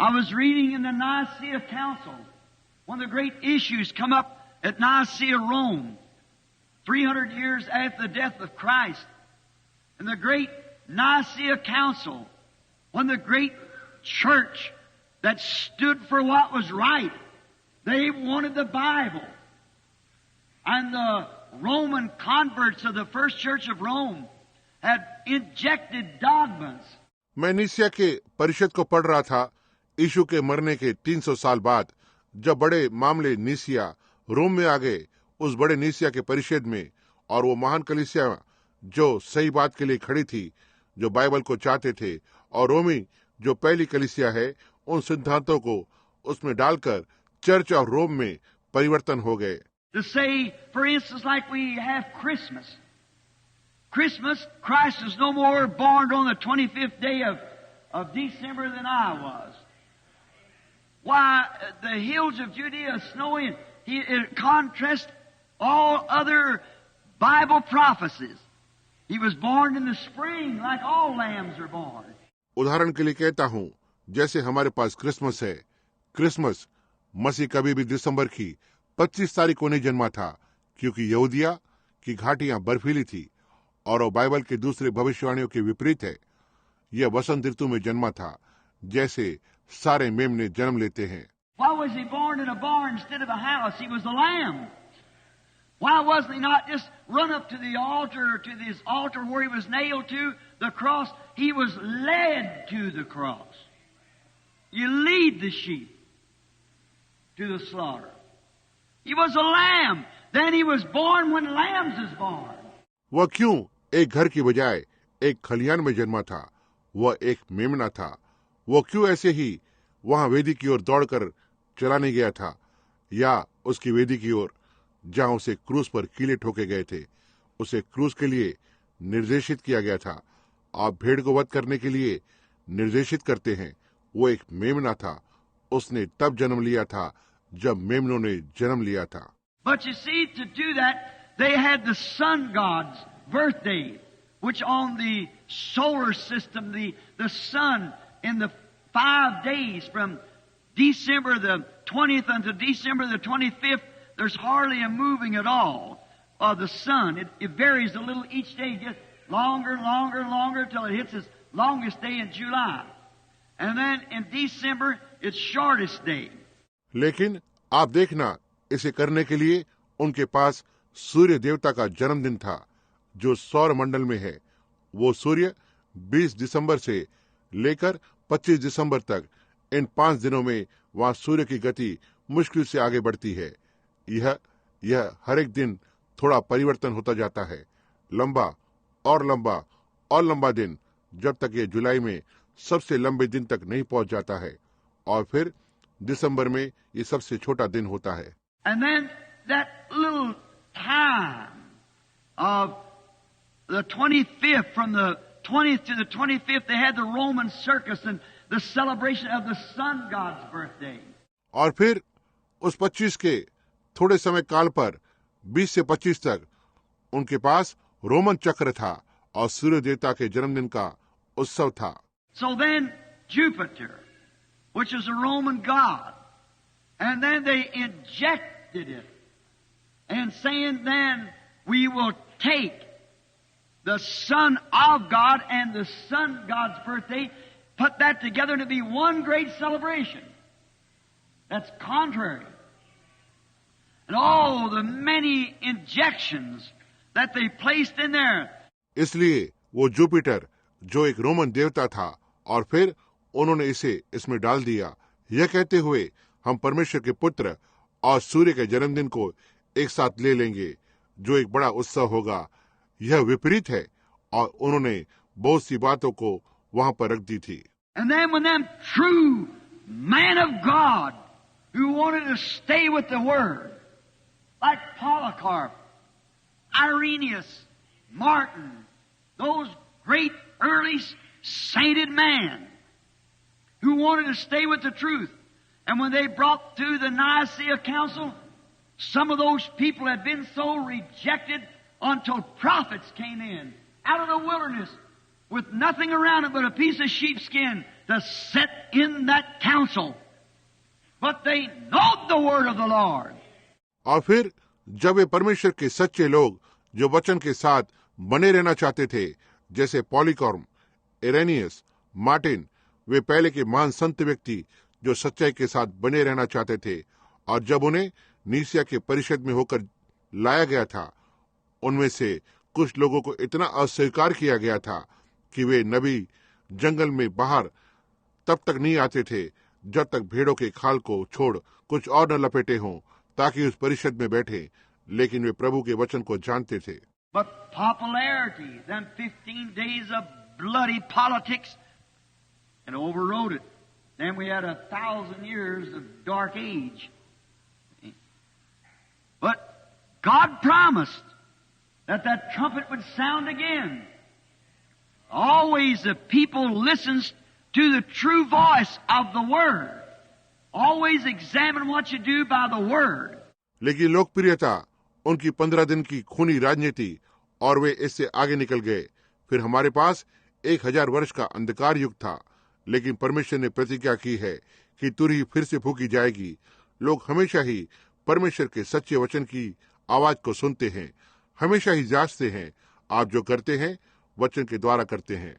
I was reading in the Nicaea Council, one of the great issues come up at Nicaea, Rome, 300 years after the death of Christ. And the great Nicaea Council, one of the great church that stood for what was right. They wanted the Bible. And the Roman converts of the first church of Rome had injected dogmas. मैं निसिया के परिषद को पढ़ रहा था यीशु के मरने के 300 साल बाद, जब बड़े मामले निसिया रोम में आ गए, उस बड़े निसिया के परिषद में, और वो महान कलीसिया जो सही बात के लिए खड़ी थी, जो बाइबल को चाहते थे, और रोमी जो पहली कलीसिया है, उन सिद्धांतों को उसमें डालकर चर्च ऑफ रोम में परिवर्तन हो गए. To say, for instance, like we have Christmas. Christmas, Christ is no more born on the 25th day of December than I was. Why, the hills of Judea are snowy, and it contrasts all other Bible prophecies. He was born in the spring like all lambs are born. उदाहरण के लिए कहता हूँ, जैसे हमारे पास Christmas है. Christmas मसीह कभी भी दिसंबर की 25 तारीख को नहीं जन्मा था, क्योंकि यहूदिया की घाटियां बर्फीली थी, और वो बाइबल के दूसरे भविष्यवाणियों के विपरीत है. यह वसंत ऋतु में जन्मा था, जैसे सारे मेमने जन्म लेते हैं. Why was he born in a barn instead of a house? He was the lamb. Why wasn't he not just run up to the altar, to this altar where he was nailed to the cross? He was led to the cross. You lead the sheep to the slaughter. He was a lamb. Then he was born when lambs is born. वह क्यों एक घर की बजाय एक खलियान में जन्मा था? वह एक मेमना था. वो क्यों ऐसे ही वहां वेदी की ओर दौड़कर चला नहीं गया था, या उसकी वेदी की ओर जहां उसे क्रूस पर कीले ठोके गए थे? उसे क्रूस के लिए निर्देशित किया गया था. आप भेड़ को वध करने के लिए निर्देशित करते हैं. वो एक मेमना था. उसने तब जन्म लिया था जब मेमनों ने जन्म लिया था. But you see, to do that, they had the sun god's birthday, which on the solar system, the sun in the 5 days from December the 20th until December the 25th, there's hardly a moving at all of the sun. It varies a little each day, just longer and longer and longer till it hits its longest day in July. And then in December, its shortest day. लेकिन आप देखना, इसे करने के लिए उनके पास सूर्य देवता का जन्मदिन था, जो सौर मंडल में है. वो सूर्य 20 दिसंबर से लेकर 25 दिसंबर तक, इन 5 दिनों में वहां सूर्य की गति मुश्किल से आगे बढ़ती है. यह हर एक दिन थोड़ा परिवर्तन होता जाता है, लंबा और लंबा और लंबा दिन, जब तक ये जुलाई में सबसे लंबे दिन तक नहीं पहुंच जाता है, और फिर दिसंबर में ये सबसे छोटा दिन होता है. And then that little time of the 25th, from the 20th to the 25th, they had the Roman circus and the celebration of the sun god's birthday. और फिर उस 25 के थोड़े समय काल पर 20 से 25 तक उनके पास रोमन चक्र था और सूर्य देवता के जन्मदिन का उत्सव था. So then Jupiter, which is a Roman god, and then they injected it, and saying then we will take the Son of God and the Son God's birthday, put that together to be one great celebration. That's contrary. And all the many injections that they placed in there. इसलिए वो Jupiter, जो एक Roman देवता था, और फिर उन्होंने इसे इसमें डाल दिया, यह कहते हुए हम परमेश्वर के पुत्र और सूर्य के जन्मदिन को एक साथ ले लेंगे, जो एक बड़ा उत्सव होगा. यह विपरीत है, और उन्होंने बहुत सी बातों को वहां पर रख दी थी. And then when them true man of God who wanted to stay with the Word, like Polycarp, Irenaeus, Martin, those great early sainted men who wanted to stay with the truth. And when they brought through the Nicaea Council, some of those people had been so rejected until prophets came in out of the wilderness with nothing around it but a piece of sheepskin to sit in that council. But they know the word of the Lord. और फिर जब वे परमेश्वर के सच्चे लोग जो वचन के साथ बने रहना चाहते थे, जैसे पॉलीकॉर्म, इरेनियस, मार्टिन, वे पहले के महान संत व्यक्ति जो सच्चाई के साथ बने रहना चाहते थे, और जब उन्हें नीसिया के परिषद में होकर लाया गया था, उनमें से कुछ लोगों को इतना अस्वीकार किया गया था कि वे नबी जंगल में बाहर तब तक नहीं आते थे जब तक भेड़ों के खाल को छोड़ कुछ और न लपेटे हों, ताकि उस परिषद में बैठे, लेकिन वे प्रभु के वचन को जानते थे। But popularity, them 15 days of bloody politics, and overrode it. Then we had 1,000 years of dark age. But God promised that trumpet would sound again. Always the people listens to the true voice of the Word. Always examine what you do by the Word. लेकिन लोकप्रियता, उनकी 15 दिन की खूनी राजनीति, और वे इससे आगे निकल गए। फिर हमारे पास 1000 वर्ष का अंधकार युग था, लेकिन परमेश्वर ने प्रतिज्ञा की है कि तुरही फिर से फूकी जाएगी। लोग हमेशा ही परमेश्वर के सच्चे वचन की आवाज को सुनते हैं, हमेशा ही जांचते हैं। आप जो करते हैं वचन के द्वारा करते हैं।